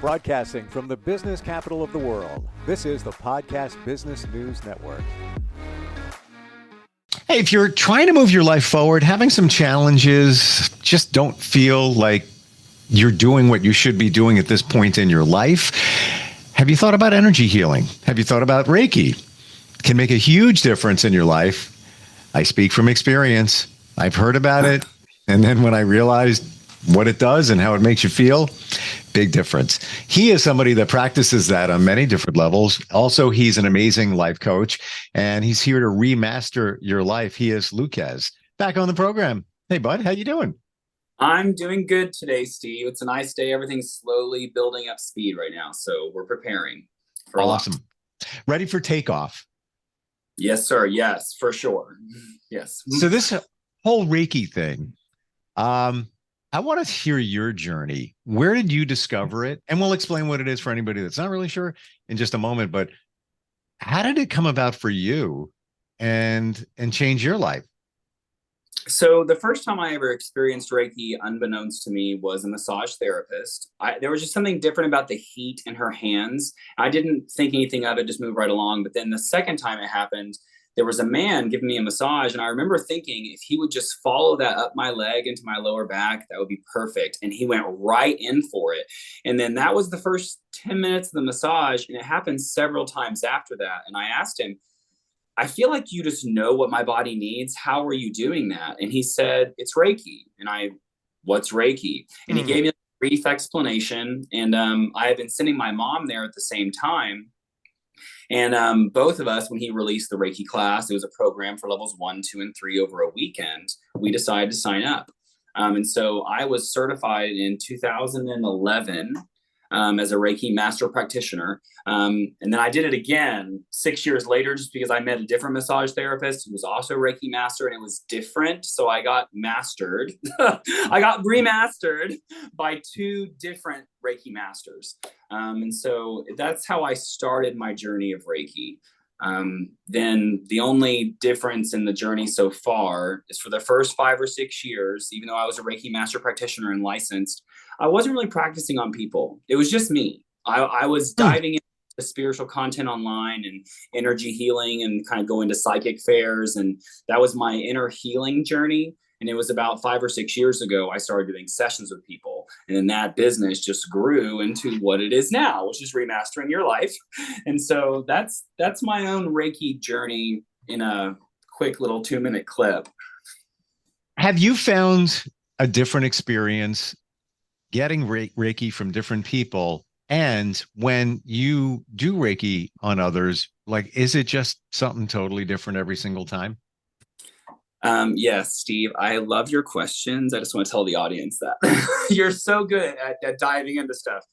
Broadcasting from the business capital of the world, this is the Podcast Business News Network. Hey, if you're trying to move your life forward, having some challenges, just don't feel like you're doing what you should be doing at this point in your life, have you thought about energy healing? Have you thought about Reiki? It can make a huge difference in your life. I speak from experience. I've heard about it. And then when I realized what it does and how it makes you feel, big difference. He is somebody that practices that on many different levels. Also, he's an amazing life coach, and he's here to remaster your life. He is Lukez, back on the program. Hey, bud, how you doing? I'm doing good today, Steve. It's a nice day. Everything's slowly building up speed right now, so we're preparing for awesome. Ready for takeoff? Yes, sir. Yes, for sure. Yes. So this whole Reiki thing, I want to hear your journey. Where did you discover it? And we'll explain what it is for anybody that's not really sure in just a moment. But how did it come about for you and change your life? So the first time I ever experienced Reiki, unbeknownst to me, was a massage therapist. There was just something different about the heat in her hands. I didn't think anything of it, just moved right along. But then the second time it happened, there was a man giving me a massage, and I remember thinking if he would just follow that up my leg into my lower back, that would be perfect. And he went right in for it. And then that was the first 10 minutes of the massage, and it happened several times after that. And I asked him, I feel like you just know what my body needs. How are you doing that? And he said, it's Reiki. And what's Reiki? And he gave me a brief explanation. And I had been sending my mom there at the same time. And both of us, when he released the Reiki class, it was a program for levels 1, 2, and 3 over a weekend. We decided to sign up. And so I was certified in 2011 as a Reiki master practitioner. And then I did it again 6 years later, just because I met a different massage therapist who was also Reiki master, and it was different. So I got mastered. I got remastered by 2 different Reiki masters. And so that's how I started my journey of Reiki. Then the only difference in the journey so far is for the first 5 or 6 years, even though I was a Reiki master practitioner and licensed, I wasn't really practicing on people. It was just me. I was diving into spiritual content online and energy healing and kind of going to psychic fairs. And that was my inner healing journey. And it was about 5 or 6 years ago, I started doing sessions with people. And then that business just grew into what it is now, which is remastering your life. And so that's my own Reiki journey in a quick little 2-minute clip. Have you found a different experience getting Reiki from different people? And when you do Reiki on others, like, is it just something totally different every single time? Yes, Steve, I love your questions. I just want to tell the audience that you're so good at diving into stuff.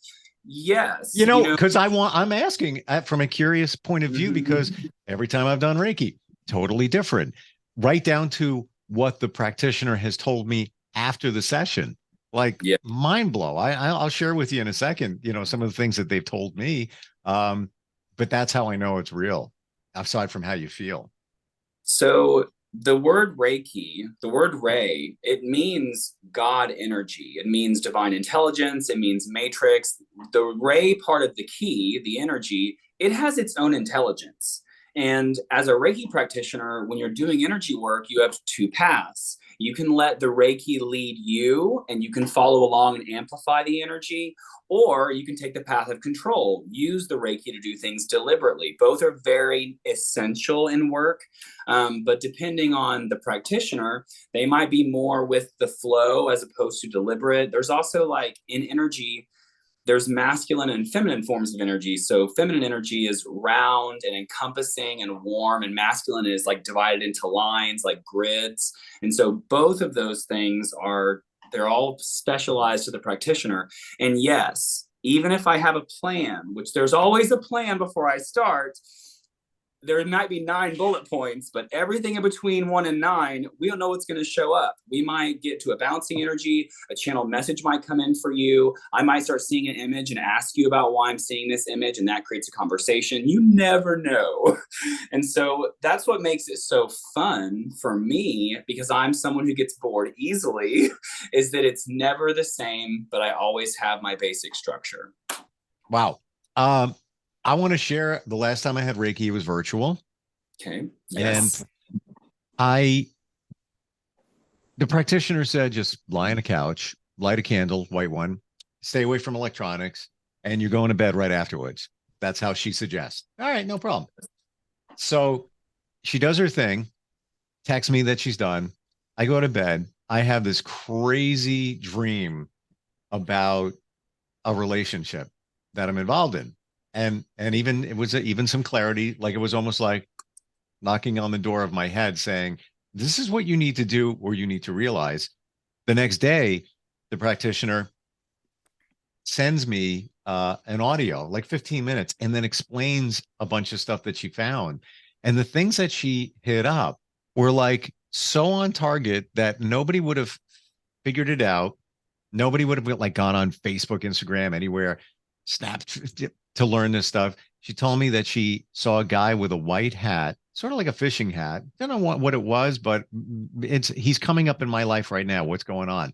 Yes. Because I'm asking from a curious point of view, because every time I've done Reiki, totally different, right down to what the practitioner has told me after the session. Like, mind blow. I'll share with you in a second, some of the things that they've told me. But that's how I know it's real, aside from how you feel. So the word Reiki, the word Rei, it means God energy. It means divine intelligence. It means matrix. The Rei part of the key, the energy, it has its own intelligence. And as a Reiki practitioner, when you're doing energy work, you have 2 paths. You can let the Reiki lead you, and you can follow along and amplify the energy, or you can take the path of control, use the Reiki to do things deliberately. Both are very essential in work, but depending on the practitioner, they might be more with the flow as opposed to deliberate. There's also, like, in energy, there's masculine and feminine forms of energy. So feminine energy is round and encompassing and warm, and masculine is like divided into lines, like grids. And so both of those things they're all specialized to the practitioner. And yes, even if I have a plan, which there's always a plan before I start, there might be 9 bullet points, but everything in between 1 and 9, we don't know what's going to show up. We might get to a bouncing energy, a channel message might come in for you. I might start seeing an image and ask you about why I'm seeing this image, and that creates a conversation. You never know. And so that's what makes it so fun for me, because I'm someone who gets bored easily, is that it's never the same, but I always have my basic structure. Wow. I want to share the last time I had Reiki, it was virtual. Okay. And Yes. I, the practitioner said, just lie on a couch, light a candle, white one, stay away from electronics, and you're going to bed right afterwards. That's how she suggests. All right, no problem. So she does her thing, texts me that she's done. I go to bed. I have this crazy dream about a relationship that I'm involved in. And even it was even some clarity, like it was almost like knocking on the door of my head saying, this is what you need to do or you need to realize. The next day, the practitioner sends me an audio, like 15 minutes, and then explains a bunch of stuff that she found. And the things that she hit up were like so on target that nobody would have figured it out. Nobody would have like gone on Facebook, Instagram, anywhere, snapped to learn this stuff. She told me that she saw a guy with a white hat, sort of like a fishing hat. Don't know what it was, but he's coming up in my life right now. What's going on?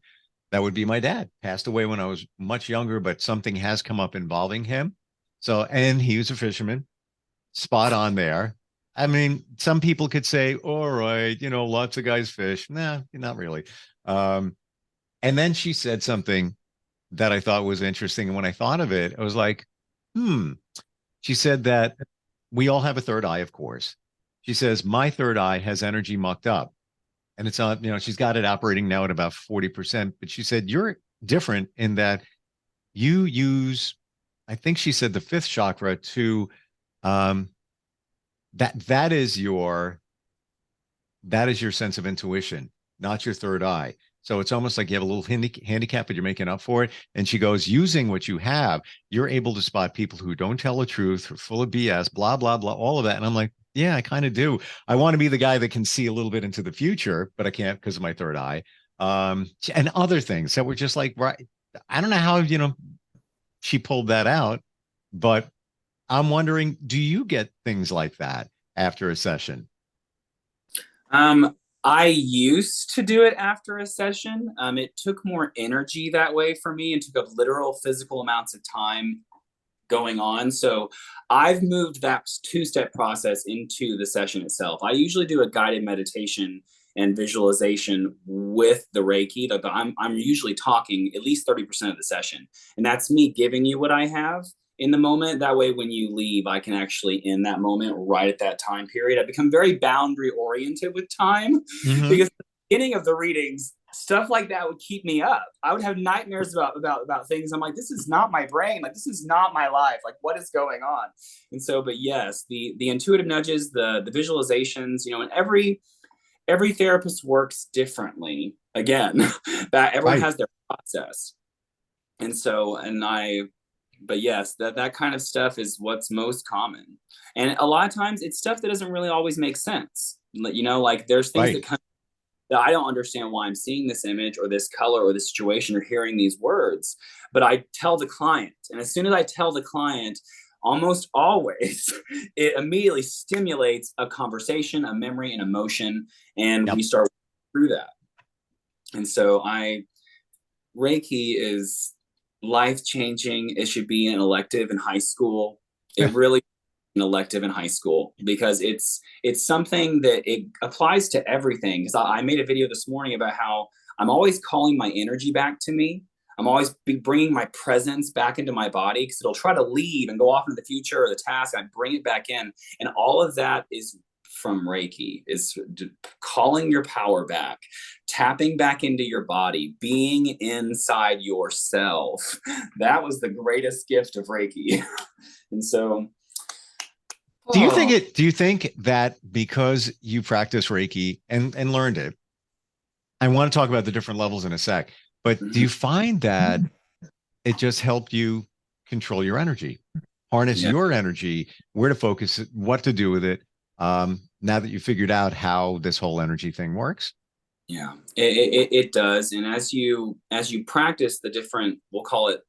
That would be my dad. Passed away when I was much younger, but something has come up involving him. So, and he was a fisherman, spot on there. I mean, some people could say, all right, lots of guys fish. Nah, not really. Um, and then she said something that I thought was interesting. And when I thought of it, I was like, hmm. She said that we all have a third eye, of course. She says, my third eye has energy mucked up. And it's on, she's got it operating now at about 40%. But she said, you're different in that you use, I think she said the fifth chakra to um that is your sense of intuition, not your third eye. So it's almost like you have a little handicap, but you're making up for it. And she goes, using what you have, you're able to spot people who don't tell the truth, are full of BS, blah, blah, blah, all of that. And I'm like, yeah, I kind of do. I want to be the guy that can see a little bit into the future, but I can't because of my third eye. And other things that were just like, right. I don't know how, she pulled that out, but I'm wondering, do you get things like that after a session? I used to do it after a session. It took more energy that way for me and took up literal physical amounts of time going on. So I've moved that two-step process into the session itself. I usually do a guided meditation and visualization with the Reiki. I'm usually talking at least 30% of the session. And that's me giving you what I have in the moment. That way, when you leave, I can actually end that moment right at that time period. I've become very boundary oriented with time Mm-hmm. because at the beginning of the readings, stuff like that would keep me up. I would have nightmares about things. I'm like, this is not my brain. Like, this is not my life. Like, what is going on? And so, but yes, the intuitive nudges, the visualizations, and every therapist works differently. Again, that everyone Right. has their process. And so, but yes, that kind of stuff is what's most common. And a lot of times it's stuff that doesn't really always make sense. Like there's things Right. that that I don't understand why I'm seeing this image or this color or this situation or hearing these words. But I tell the client, and as soon as I tell the client, almost always, it immediately stimulates a conversation, a memory, an emotion, and we Yep. start through that. And so Reiki is life changing. It should be an elective in high school. It really an elective in high school because it's something that it applies to everything. Because I made a video this morning about how I'm always calling my energy back to me. I'm always bringing my presence back into my body because it'll try to leave and go off into the future or the task. I bring it back in, and all of that is from Reiki. Is calling your power back, tapping back into your body, being inside yourself. That was the greatest gift of Reiki. And so Do you think that because you practice Reiki and learned it, I want to talk about the different levels in a sec, but do you find that it just helped you control your energy, harness yeah, your energy, where to focus it, what to do with it, now that you figured out how this whole energy thing works? yeah, it does. And as you practice the different, we'll call it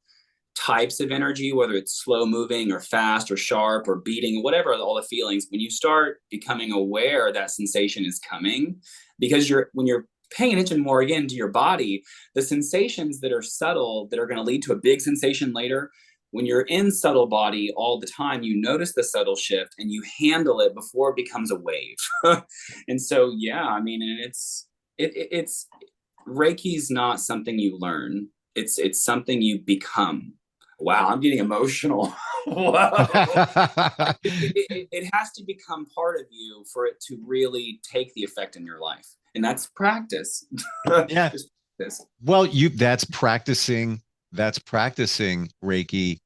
types of energy, whether it's slow moving or fast or sharp or beating, whatever, all the feelings, when you start becoming aware that sensation is coming, because when you're paying attention more again to your body, the sensations that are subtle that are going to lead to a big sensation later, When you're in subtle body all the time, you notice the subtle shift and you handle it before it becomes a wave. And so, yeah, I mean, and it's Reiki's not something you learn. It's something you become. Wow, I'm getting emotional. Wow. It has to become part of you for it to really take the effect in your life. And that's practice. Yeah. Practice. Well, that's practicing Reiki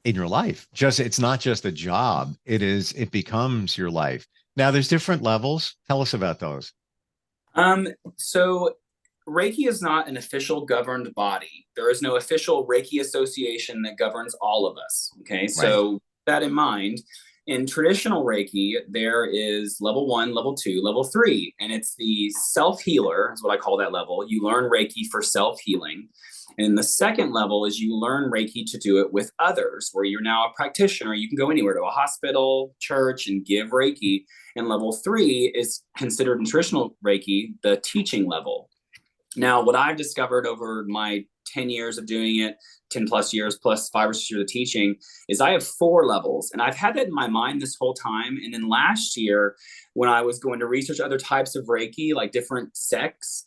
in your life. It's not just a job. It becomes your life. Now there's different levels. Tell us about those. So Reiki is not an official governed body. There is no official Reiki association that governs all of us. Okay. Right. So with that in mind, in traditional Reiki, there is level 1, level 2, level 3, and it's the self healer, is what I call that level. You learn Reiki for self healing. And the second level is you learn Reiki to do it with others, where you're now a practitioner. You can go anywhere to a hospital, church, and give Reiki. And level 3 is considered in traditional Reiki the teaching level. Now, what I've discovered over my 10 years of doing it, 10 plus years plus 5 or 6 years of teaching, is I have 4 levels. And I've had that in my mind this whole time. And then last year, when I was going to research other types of Reiki, like different sects,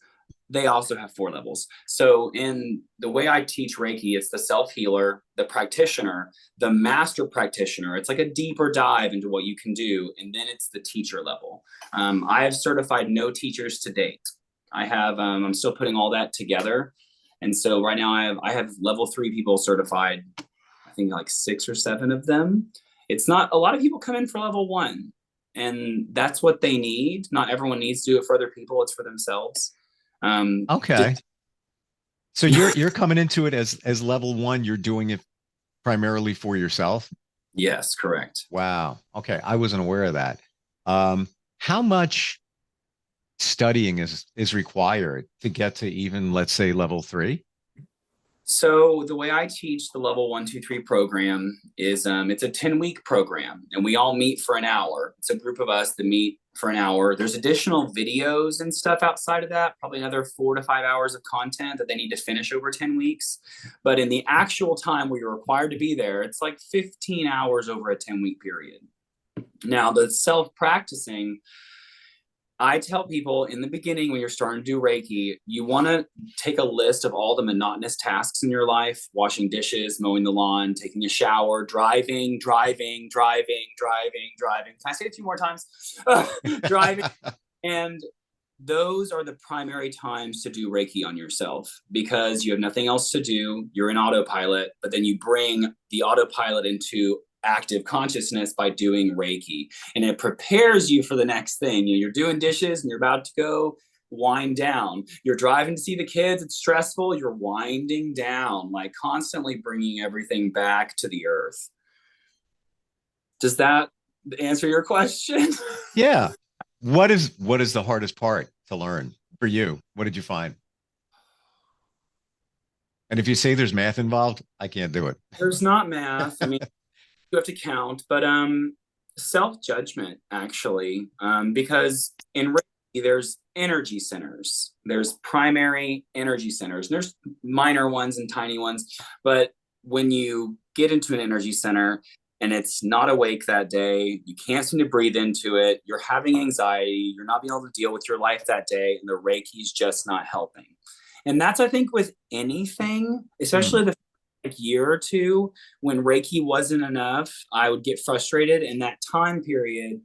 they also have 4 levels. So in the way I teach Reiki, it's the self-healer, the practitioner, the master practitioner. It's like a deeper dive into what you can do. And then it's the teacher level. I have certified no teachers to date. I'm still putting all that together. And so right now I have level 3 people certified, I think like 6 or 7 of them. It's not, a lot of people come in for level 1 and that's what they need. Not everyone needs to do it for other people. It's for themselves. Okay. So you're coming into it as level 1. You're doing it primarily for yourself. Yes, correct. Wow. Okay. I wasn't aware of that. How much studying is required to get to even, let's say, level 3? So the way I teach the level 1, 2, 3 program is it's a 10-week program and we all meet for an hour. It's a group of us that meet for an hour. There's additional videos and stuff outside of that, probably another 4 to 5 hours of content that they need to finish over 10 weeks. But in the actual time where you're required to be there, it's like 15 hours over a 10-week period. Now, the self-practicing, I tell people in the beginning when you're starting to do Reiki, you want to take a list of all the monotonous tasks in your life: washing dishes, mowing the lawn, taking a shower, driving. Can I say it 2 more times? Driving. And those are the primary times to do Reiki on yourself because you have nothing else to do. You're in autopilot, but then you bring the autopilot into active consciousness by doing Reiki, and it prepares you for the next thing. You're doing dishes and you're about to go wind down. You're driving to see the kids. It's stressful. You're winding down, like constantly bringing everything back to the earth. Does that answer your question? Yeah. What is the hardest part to learn for you? What did you find? And if you say there's math involved, I can't do it. There's not math. I mean, you have to count, but self-judgment actually, because in Reiki, there's energy centers. There's primary energy centers. And there's minor ones and tiny ones. But when you get into an energy center and it's not awake that day, you can't seem to breathe into it, you're having anxiety, you're not being able to deal with your life that day, and the Reiki's just not helping. And that's, I think, with anything, especially the year or 2 when Reiki wasn't enough, I would get frustrated. And that time period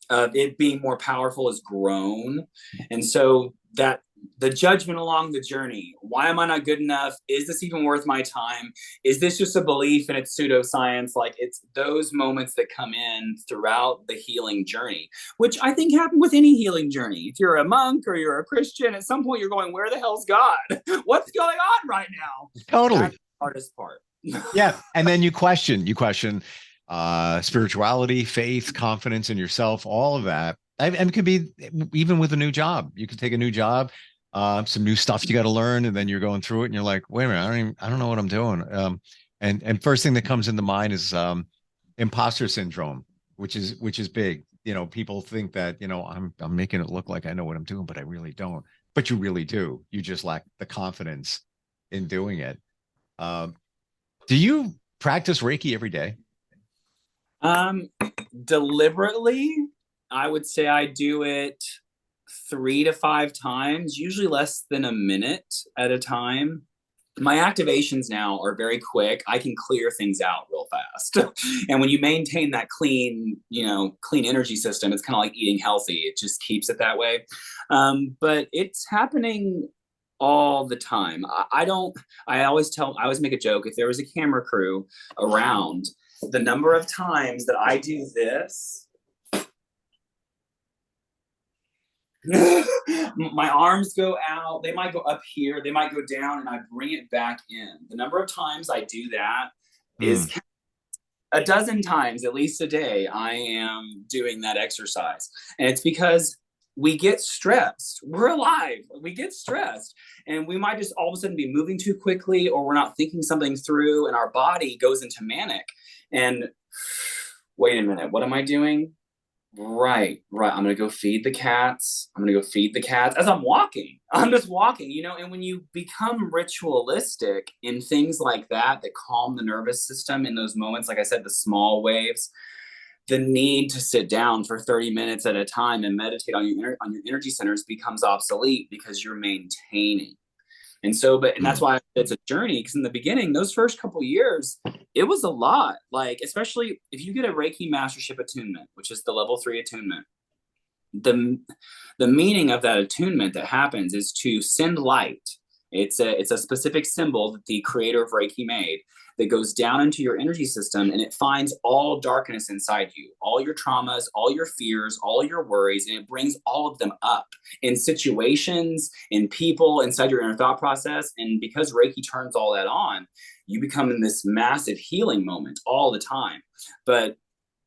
of it being more powerful has grown. And so that the judgment along the journey, why am I not good enough? Is this even worth my time? Is this just a belief and it's pseudoscience? Like, it's those moments that come in throughout the healing journey, which I think happen with any healing journey. If you're a monk or you're a Christian, at some point you're going, where the hell's God? What's going on right now? Totally. That's the hardest part. Yeah. And then you question spirituality, faith, confidence in yourself, all of that. And it could be even with a new job. You could take a new job, some new stuff you got to learn, and then you're going through it and you're like, wait a minute, I don't know what I'm doing. And first thing that comes into mind is imposter syndrome, which is big. People think that, I'm making it look like I know what I'm doing, but I really don't. But you really do. You just lack the confidence in doing it. Do you practice Reiki every day? Um, Deliberately, I would say I do it 3 to 5 times, usually less than a minute at a time. My activations now are very quick. I can clear things out real fast. And when you maintain that clean energy system, it's kind of like eating healthy. It just keeps it that way. But it's happening all the time. I always make a joke, if there was a camera crew around, the number of times that I do this, my arms go out, they might go up here, they might go down, and I bring it back in. The number of times I do that is Mm. a dozen times, at least a day. I am doing that exercise. And it's because we get stressed. We're alive. We get stressed. And we might just all of a sudden be moving too quickly, or we're not thinking something through, and our body goes into manic. And wait a minute, what am I doing? Right. I'm gonna go feed the cats. I'm gonna go feed the cats as I'm walking. I'm just walking, and when you become ritualistic in things like that calm the nervous system in those moments, like I said, the small waves, the need to sit down for 30 minutes at a time and meditate on your energy centers becomes obsolete because you're maintaining. And that's why it's a journey, because in the beginning, those first couple years, it was a lot. Like, especially if you get a Reiki mastership attunement, which is the level 3 attunement, the the meaning of that attunement that happens is to send light. It's a specific symbol that the creator of Reiki made that goes down into your energy system, and it finds all darkness inside you, all your traumas, all your fears, all your worries, and it brings all of them up in situations, in people, inside your inner thought process. And because Reiki turns all that on, you become in this massive healing moment all the time. But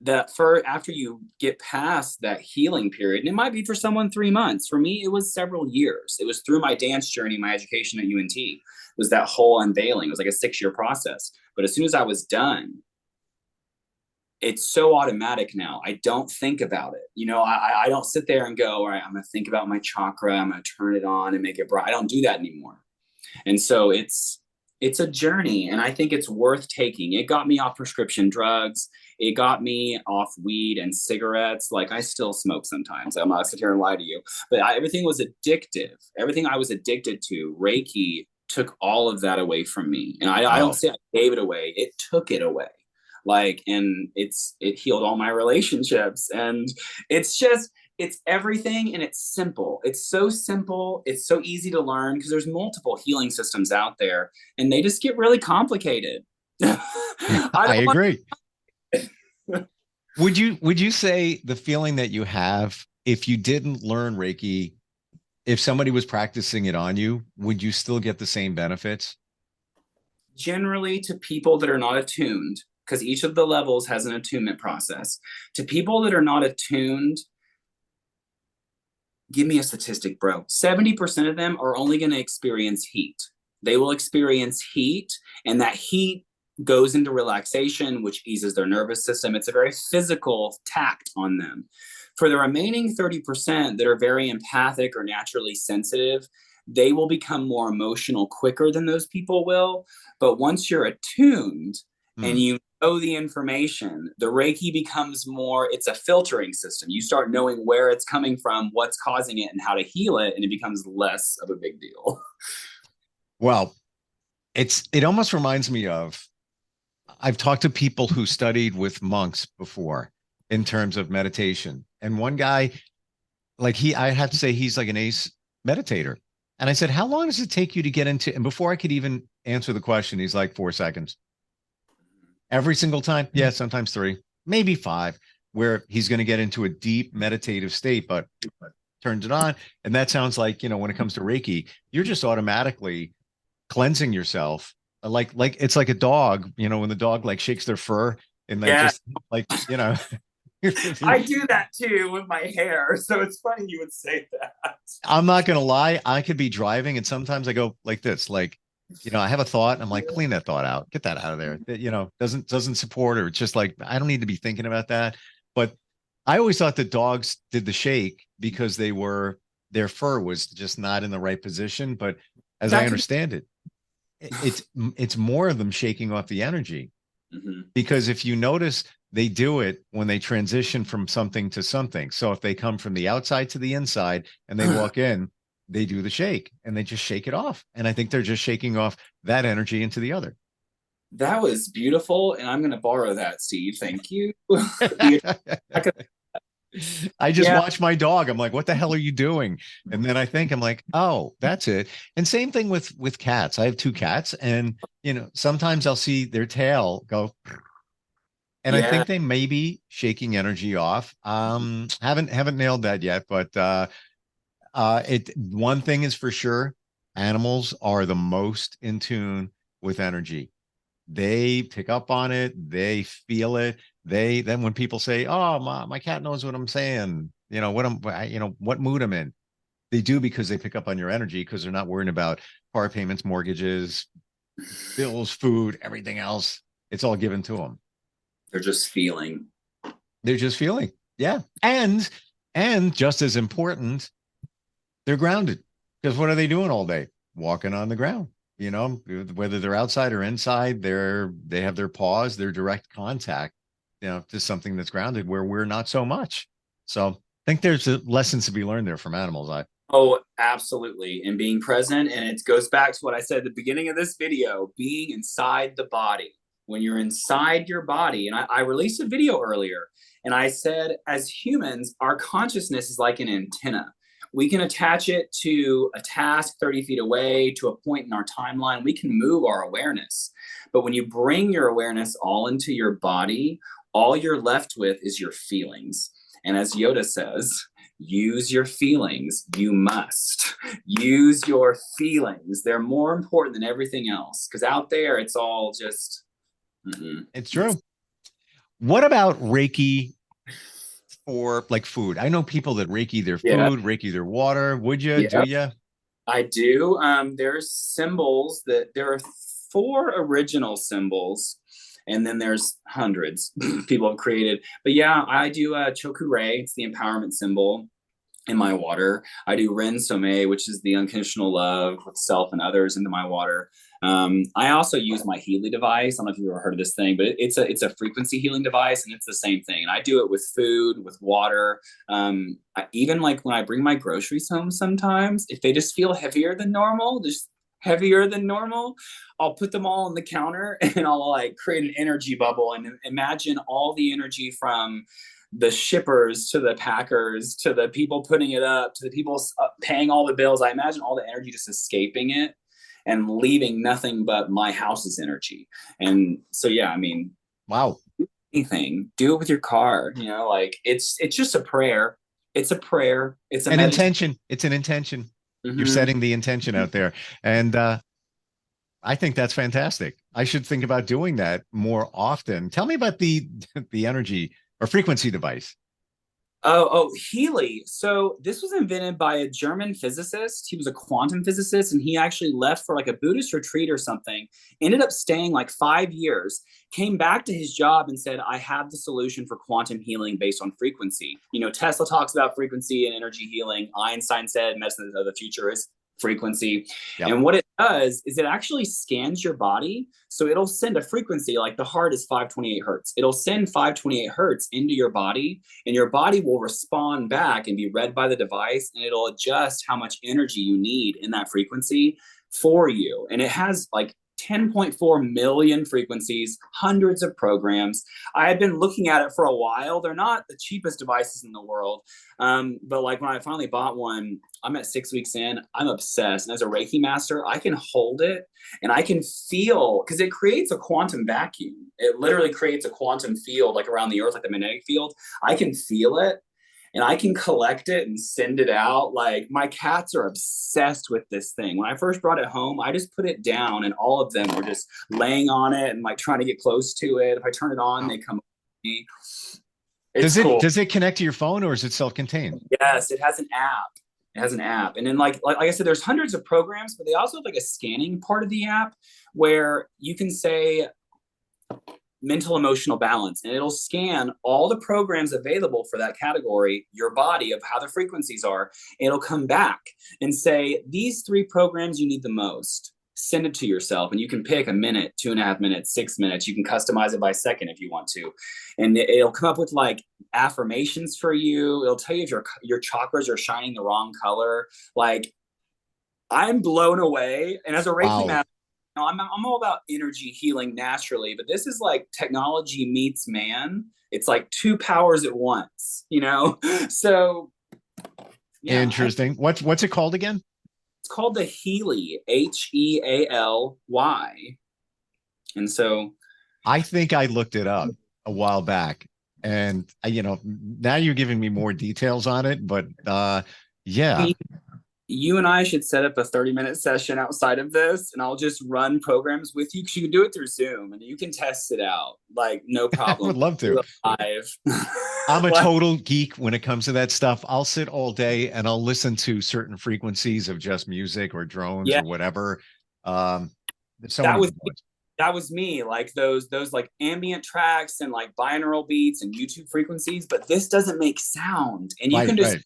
after you get past that healing period, and it might be for someone 3 months, for me it was several years. It was through my dance journey, my education at UNT, it was that whole unveiling. It was like a 6-year process. But as soon as I was done, it's so automatic now. I don't think about it. I don't sit there and go, all right, I'm gonna think about my chakra, I'm gonna turn it on and make it bright. I don't do that anymore. And so it's a journey, and I think it's worth taking. It got me off prescription drugs. It got me off weed and cigarettes. Like, I still smoke sometimes. I'm not sit here and lie to you, but everything was addictive. Everything I was addicted to, Reiki took all of that away from me. And I don't Wow. say I gave it away. It took it away. Like, and it healed all my relationships, and it's everything, and it's simple. It's so simple. It's so easy to learn because there's multiple healing systems out there, and they just get really complicated. I I don't want. agree. Would you say the feeling that you have if you didn't learn Reiki, if somebody was practicing it on you, would you still get the same benefits? Generally, to people that are not attuned, because each of the levels has an attunement process. To people that are not attuned, give me a statistic, bro. 70% of them are only going to experience heat. They will experience heat, and that heat goes into relaxation, which eases their nervous system. It's a very physical tact on them. For the remaining 30% that are very empathic or naturally sensitive, they will become more emotional quicker than those people will. But once you're attuned and Hmm. you know the information, the Reiki becomes more, it's a filtering system. You start knowing where it's coming from, what's causing it, and how to heal it, and it becomes less of a big deal. Well, it almost reminds me of, I've talked to people who studied with monks before in terms of meditation. And one guy, like I have to say he's like an ace meditator. And I said, how long does it take you to get into, and before I could even answer the question, he's like 4 seconds. Every single time? Yeah, sometimes 3, maybe 5, where he's going to get into a deep meditative state, but turns it on. And that sounds like, when it comes to Reiki, you're just automatically cleansing yourself. Like it's like a dog, when the dog like shakes their fur and they Yeah, just like, I do that too with my hair. So it's funny you would say that. I'm not gonna lie, I could be driving and sometimes I go like this, like, I have a thought and I'm like, clean that thought out, get that out of there. That, doesn't support, or it's just like, I don't need to be thinking about that. But I always thought that dogs did the shake because their fur was just not in the right position. But as I That could be understand it, it's more of them shaking off the energy. Mm-hmm. Because if you notice, they do it when they transition from something to something. So if they come from the outside to the inside and they walk in, they do the shake and they just shake it off. And I think they're just shaking off that energy into the other. That was beautiful, and I'm going to borrow that, Steve. Thank you. I just Yeah. watch my dog. I'm like, what the hell are you doing? And then I think I'm like, oh, that's it. And same thing with cats. I have two cats, and sometimes I'll see their tail go, and I Yeah. think they may be shaking energy off. Haven't nailed that yet, but it one thing is for sure, animals are the most in tune with energy. They pick up on it, they feel it. They then when people say, "Oh, my cat knows what I'm saying," what mood I'm in. They do because they pick up on your energy because they're not worrying about car payments, mortgages, bills, food, everything else. It's all given to them. They're just feeling. They're just feeling. Yeah. And just as important, they're grounded. Because what are they doing all day? Walking on the ground. Whether they're outside or inside, they have their paws, their direct contact, to something that's grounded where we're not so much. So I think there's lessons to be learned there from animals. Oh, absolutely. And being present. And it goes back to what I said at the beginning of this video, being inside the body. When you're inside your body, and I released a video earlier, and I said, as humans, our consciousness is like an antenna. We can attach it to a task 30 feet away, to a point in our timeline. We can move our awareness. But when you bring your awareness all into your body, all you're left with is your feelings. And as Yoda says, use your feelings. You must use your feelings. They're more important than everything else, because out there, it's all just... It's true. What about Reiki for like food? I know people that Reiki their food, Reiki their water. Would you? Yeah. Do you? I do. There's symbols there are 4 original symbols, and then there's hundreds people have created. But yeah, I do Chokurei. It's the empowerment symbol in my water. I do Ren Somme, which is the unconditional love with self and others, into my water. I also use my Healy device. I don't know if you've ever heard of this thing, but it's a frequency healing device, and it's the same thing. And I do it with food, with water. Even like when I bring my groceries home, sometimes if they just feel heavier than normal, I'll put them all on the counter, and I'll like create an energy bubble and imagine all the energy from the shippers to the packers to the people putting it up to the people paying all the bills. I imagine all the energy just escaping it and leaving nothing but my house's energy. And so, yeah, I mean, wow, anything, do it with your car, like it's just a prayer. It's a prayer. It's an intention. It's an intention. Mm-hmm. You're setting the intention out there. And I think that's fantastic. I should think about doing that more often. Tell me about the energy or frequency device. Oh, Healy. So this was invented by a German physicist. He was a quantum physicist, and he actually left for like a Buddhist retreat or something, ended up staying like 5 years, came back to his job and said, I have the solution for quantum healing based on frequency. Tesla talks about frequency and energy healing. Einstein said medicine of the future is frequency. Yep. And what it does is it actually scans your body. So it'll send a frequency, like the heart is 528 hertz. It'll send 528 hertz into your body, and your body will respond back and be read by the device, and it'll adjust how much energy you need in that frequency for you. And it has like 10.4 million frequencies, hundreds of programs. I had been looking at it for a while. They're not the cheapest devices in the world. But like when I finally bought one, I'm at 6 weeks in, I'm obsessed. And as a Reiki master, I can hold it and I can feel, because it creates a quantum vacuum. It literally creates a quantum field like around the earth, like the magnetic field. I can feel it. And I can collect it and send it out. Like my cats are obsessed with this thing. When I first brought it home, I just put it down and all of them were just laying on it and like trying to get close to it. If I turn it on, they come to me. Does it connect to your phone, or is it self-contained? Yes, it has an app. And then like I said, there's hundreds of programs, but they also have like a scanning part of the app where you can say mental emotional balance, and it'll scan all the programs available for that category, your body, of how the frequencies are. It'll come back and say, these 3 programs you need the most. send it to yourself, and you can pick a minute, 2.5 minutes, 6 minutes. You can customize it by second if you want to, and it'll come up with like affirmations for you. It'll tell you if your chakras are shining the wrong color. Like, I'm blown away. And as a Reiki master, I'm all about energy healing naturally, but this is like technology meets man. It's like two powers at once, So yeah, interesting. What's it called again? It's called the Healy, Healy. And so I think I looked it up a while back, and now you're giving me more details on it, but yeah. You and I should set up a 30-minute session outside of this, and I'll just run programs with you, because you can do it through Zoom and you can test it out. Like, no problem. I would love to. Live. I'm a total geek when it comes to that stuff. I'll sit all day and I'll listen to certain frequencies of just music or drones or whatever. That was me, like those like ambient tracks and like binaural beats and YouTube frequencies, but this doesn't make sound, and you can just.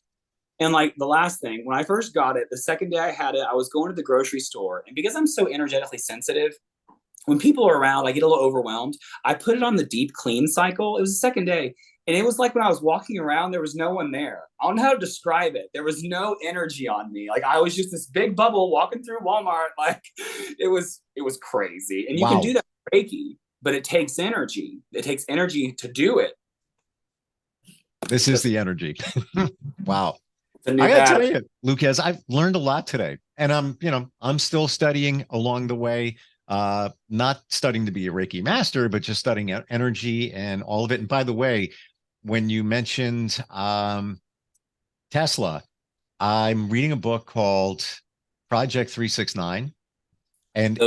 And like the last thing, when I first got it, the second day I had it, I was going to the grocery store. And because I'm so energetically sensitive, when people are around, I get a little overwhelmed. I put it on the deep clean cycle. It was the second day. And it was like when I was walking around, there was no one there. I don't know how to describe it. There was no energy on me. Like, I was just this big bubble walking through Walmart. Like, it was crazy. And you can do that with Reiki, but it takes energy. It takes energy to do it. This is the energy. Wow. I gotta tell you, Lukez, I've learned a lot today, and I'm still studying along the way. Not studying to be a Reiki master, but just studying energy and all of it. And by the way, when you mentioned Tesla, I'm reading a book called Project 369, and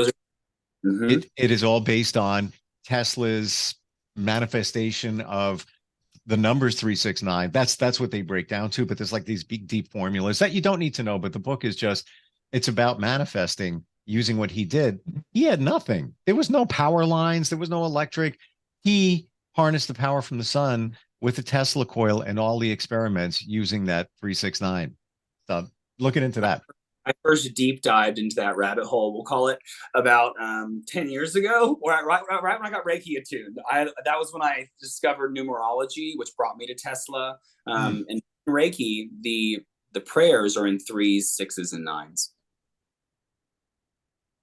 it is all based on Tesla's manifestation of the numbers 369. That's what they break down to, but there's like these big deep formulas that you don't need to know, but the book is it's about manifesting using what he did. He had nothing. There was no power lines, there was no electric. He harnessed the power from the sun with the Tesla coil and all the experiments using that 369. So looking into that. I first deep dived into that rabbit hole, we'll call it, about 10 years ago, right when I got Reiki attuned. That was when I discovered numerology, which brought me to Tesla. And Reiki, the prayers are in 3s, 6s, and 9s.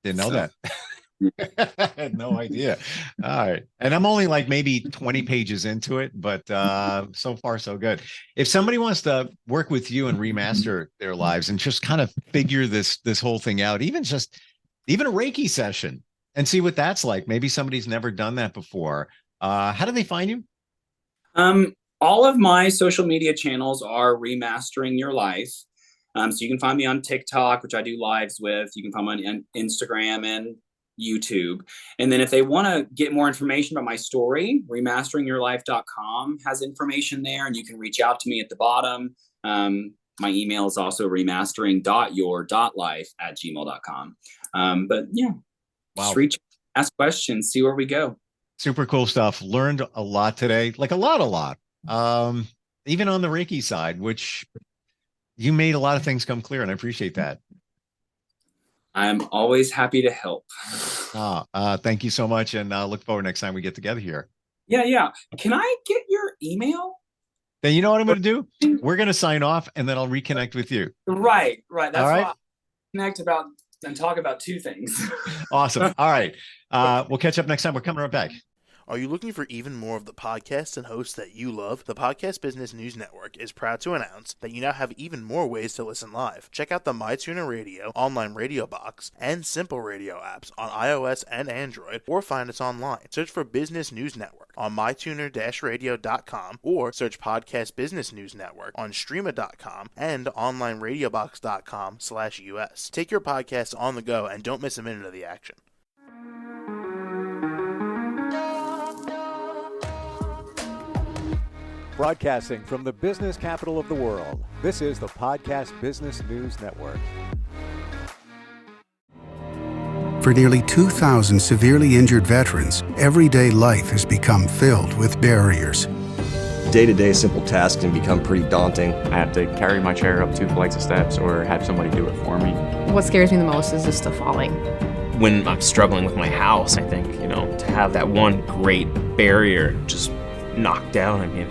Didn't know that. I had no idea. All right. And I'm only like maybe 20 pages into it, but so far so good. If somebody wants to work with you and remaster their lives and just kind of figure this whole thing out, even a Reiki session, and see what that's like. Maybe somebody's never done that before. How do they find you? All of my social media channels are Remastering Your Life. So you can find me on TikTok, which I do lives with. You can find me on Instagram and YouTube. And then if they want to get more information about my story, remasteringyourlife.com has information there, and you can reach out to me at the bottom. My email is also remastering.your.life@gmail.com. But yeah, just reach, ask questions, see where we go. Super cool stuff. Learned a lot today, like a lot. Even on the Reiki side, which you made a lot of things come clear, and I appreciate that. I'm always happy to help. Thank you so much, and look forward next time we get together here. Yeah. Can I get your email? Then you know what I'm going to do? We're going to sign off, and then I'll reconnect with you. Right. That's why I connect about and talk about two things. Awesome. All right. We'll catch up next time. We're coming right back. Are you looking for even more of the podcasts and hosts that you love? The Podcast Business News Network is proud to announce that you now have even more ways to listen live. Check out the MyTuner Radio, online radio box, and Simple Radio apps on iOS and Android, or find us online. Search for Business News Network on mytuner-radio.com, or search Podcast Business News Network on streama.com and onlineradiobox.com/US. Take your podcast on the go and don't miss a minute of the action. Broadcasting from the business capital of the world, this is the Podcast Business News Network. For nearly 2,000 severely injured veterans, everyday life has become filled with barriers. Day-to-day simple tasks can become pretty daunting. I have to carry my chair up 2 flights of steps or have somebody do it for me. What scares me the most is just the falling. when I'm struggling with my house, I think, to have that one great barrier just knocked down, I mean,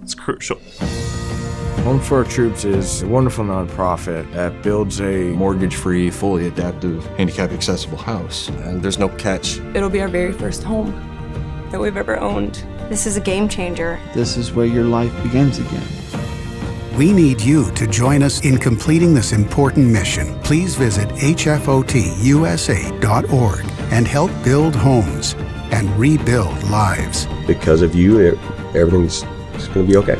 it's crucial. Home for Our Troops is a wonderful nonprofit that builds a Mortgage-free, fully adaptive, handicap-accessible house. And there's no catch. It'll be our very first home that we've ever owned. This is a game changer. This is where your life begins again. We need you to join us in completing this important mission. Please visit hfotusa.org and help build homes and rebuild lives. Because of you, everything's going to be okay.